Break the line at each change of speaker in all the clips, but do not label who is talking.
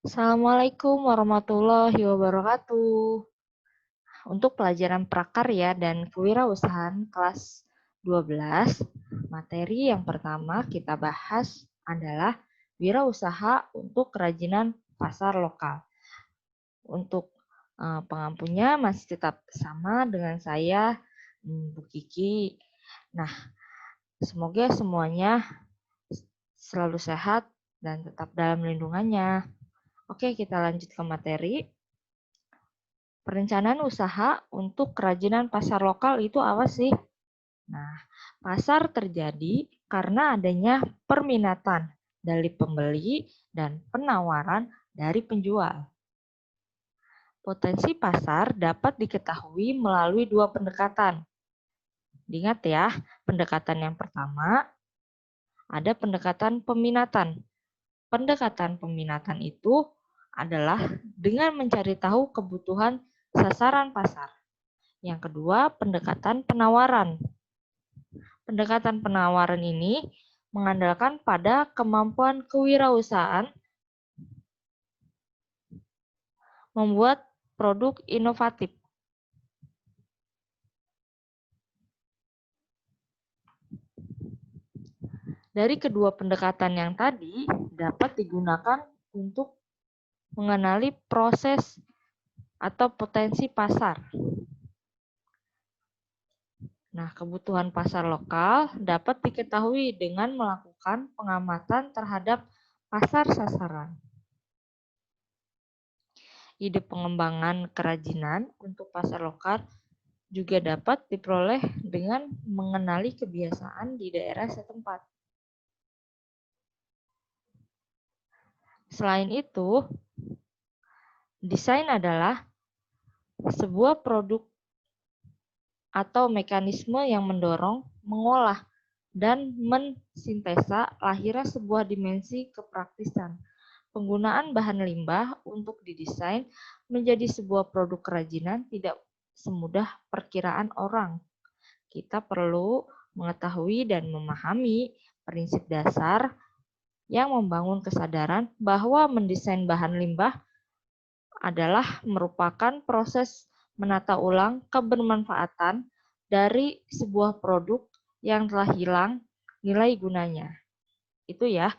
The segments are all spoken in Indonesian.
Assalamualaikum warahmatullahi wabarakatuh. Untuk pelajaran prakarya dan kewirausahaan kelas 12, materi yang pertama kita bahas adalah wirausaha untuk kerajinan pasar lokal. Untuk pengampunya masih tetap sama dengan saya, Bu Kiki. Nah, semoga semuanya selalu sehat dan tetap dalam lindungannya. Oke, kita lanjut ke materi. Perencanaan usaha untuk kerajinan pasar lokal itu apa sih? Nah, pasar terjadi karena adanya perminatan dari pembeli dan penawaran dari penjual. Potensi pasar dapat diketahui melalui dua pendekatan. Ingat ya, pendekatan yang pertama ada pendekatan peminatan. Pendekatan peminatan itu adalah dengan mencari tahu kebutuhan sasaran pasar. Yang kedua, pendekatan penawaran. Pendekatan penawaran ini mengandalkan pada kemampuan kewirausahaan membuat produk inovatif. Dari kedua pendekatan yang tadi dapat digunakan untuk mengenali proses atau potensi pasar. Nah, kebutuhan pasar lokal dapat diketahui dengan melakukan pengamatan terhadap pasar sasaran. Ide pengembangan kerajinan untuk pasar lokal juga dapat diperoleh dengan mengenali kebiasaan di daerah setempat. Selain itu, desain adalah sebuah produk atau mekanisme yang mendorong, mengolah, dan mensintesa lahirnya sebuah dimensi kepraktisan. Penggunaan bahan limbah untuk didesain menjadi sebuah produk kerajinan tidak semudah perkiraan orang. Kita perlu mengetahui dan memahami prinsip dasar yang membangun kesadaran bahwa mendesain bahan limbah adalah merupakan proses menata ulang kebermanfaatan dari sebuah produk yang telah hilang nilai gunanya. Itu ya.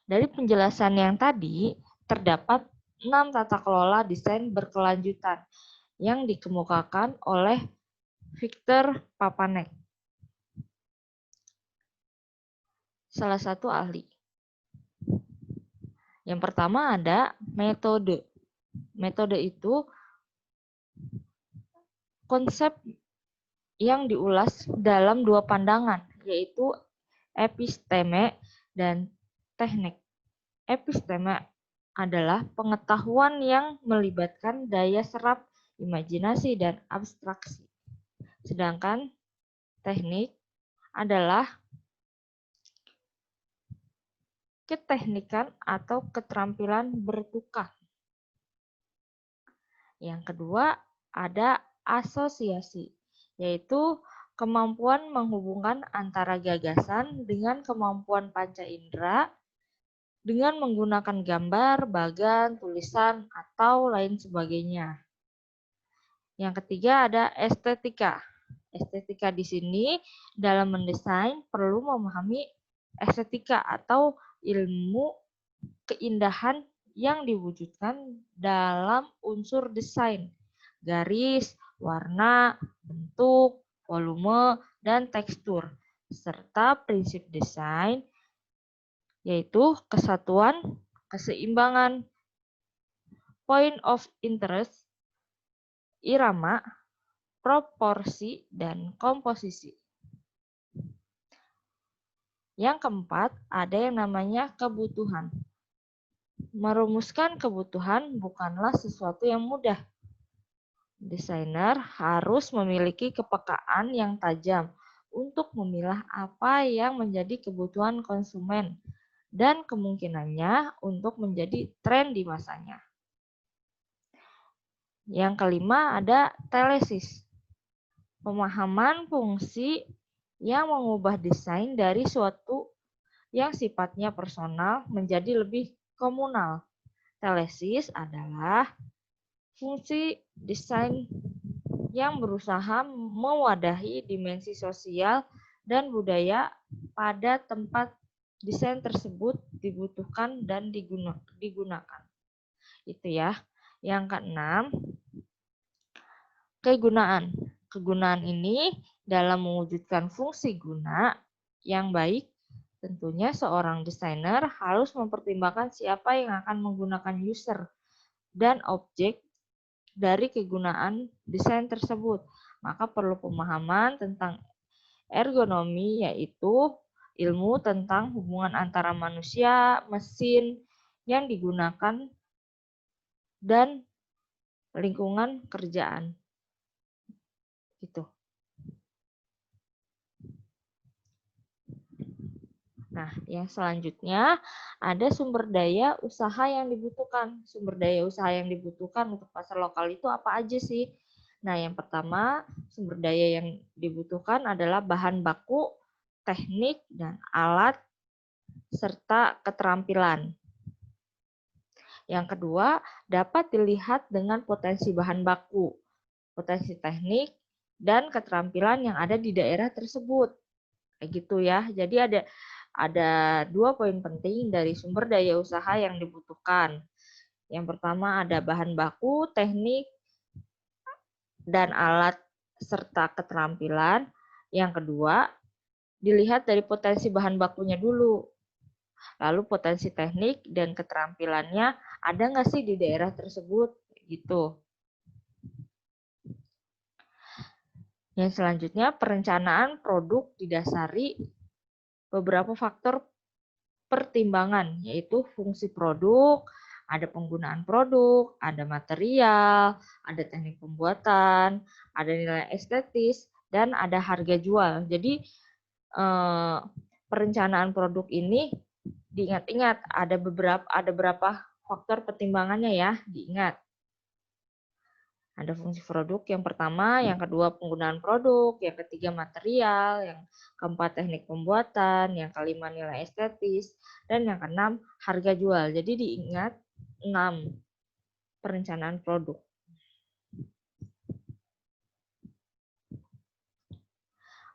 Dari penjelasan yang tadi, terdapat 6 tata kelola desain berkelanjutan yang dikemukakan oleh Victor Papanek, salah satu ahli. Yang pertama ada metode. Metode itu konsep yang diulas dalam dua pandangan, yaitu episteme dan teknik. Episteme adalah pengetahuan yang melibatkan daya serap, imajinasi, dan abstraksi. Sedangkan teknik adalah keteknikan atau keterampilan bertukar. Yang kedua ada asosiasi, yaitu kemampuan menghubungkan antara gagasan dengan kemampuan panca indera dengan menggunakan gambar, bagan, tulisan, atau lain sebagainya. Yang ketiga ada estetika. Estetika di sini dalam mendesain perlu memahami estetika atau ilmu keindahan yang diwujudkan dalam unsur desain, garis, warna, bentuk, volume, dan tekstur, serta prinsip desain yaitu kesatuan, keseimbangan, point of interest, irama, proporsi, dan komposisi. Yang keempat, ada yang namanya kebutuhan. Merumuskan kebutuhan bukanlah sesuatu yang mudah. Desainer harus memiliki kepekaan yang tajam untuk memilah apa yang menjadi kebutuhan konsumen dan kemungkinannya untuk menjadi tren di masanya. Yang kelima ada telesis. Pemahaman fungsi yang mengubah desain dari suatu yang sifatnya personal menjadi lebih komunal. Telesis adalah fungsi desain yang berusaha mewadahi dimensi sosial dan budaya pada tempat desain tersebut dibutuhkan dan digunakan. Itu ya. Yang keenam, kegunaan. Kegunaan ini dalam mewujudkan fungsi guna yang baik, tentunya seorang desainer harus mempertimbangkan siapa yang akan menggunakan user dan objek dari kegunaan desain tersebut. Maka perlu pemahaman tentang ergonomi, yaitu ilmu tentang hubungan antara manusia, mesin yang digunakan, dan lingkungan kerjaan. Gitu. Nah, yang selanjutnya ada sumber daya usaha yang dibutuhkan. Sumber daya usaha yang dibutuhkan untuk pasar lokal itu apa aja sih? Nah, yang pertama, sumber daya yang dibutuhkan adalah bahan baku, teknik, dan alat, serta keterampilan. Yang kedua, dapat dilihat dengan potensi bahan baku, potensi teknik, dan keterampilan yang ada di daerah tersebut. Kayak gitu ya. Jadi ada 2 poin penting dari sumber daya usaha yang dibutuhkan. Yang pertama ada bahan baku, teknik, dan alat serta keterampilan. Yang kedua, dilihat dari potensi bahan bakunya dulu. Lalu potensi teknik dan keterampilannya ada nggak sih di daerah tersebut? Gitu. Yang selanjutnya, perencanaan produk didasari beberapa faktor pertimbangan, yaitu fungsi produk, ada penggunaan produk, ada material, ada teknik pembuatan, ada nilai estetis, dan ada harga jual. Jadi perencanaan produk ini diingat-ingat ada beberapa faktor pertimbangannya ya, diingat. Ada fungsi produk yang pertama, yang kedua penggunaan produk, yang ketiga material, yang keempat teknik pembuatan, yang kelima nilai estetis, dan yang keenam harga jual. Jadi diingat 6 perencanaan produk.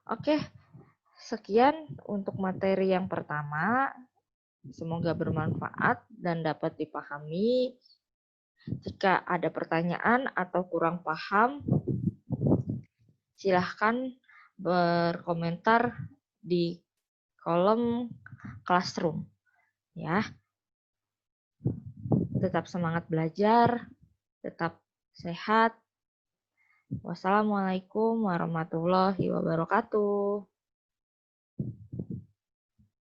Oke, sekian untuk materi yang pertama. Semoga bermanfaat dan dapat dipahami. Jika ada pertanyaan atau kurang paham, silahkan berkomentar di kolom classroom. Ya, tetap semangat belajar, tetap sehat. Wassalamualaikum warahmatullahi wabarakatuh.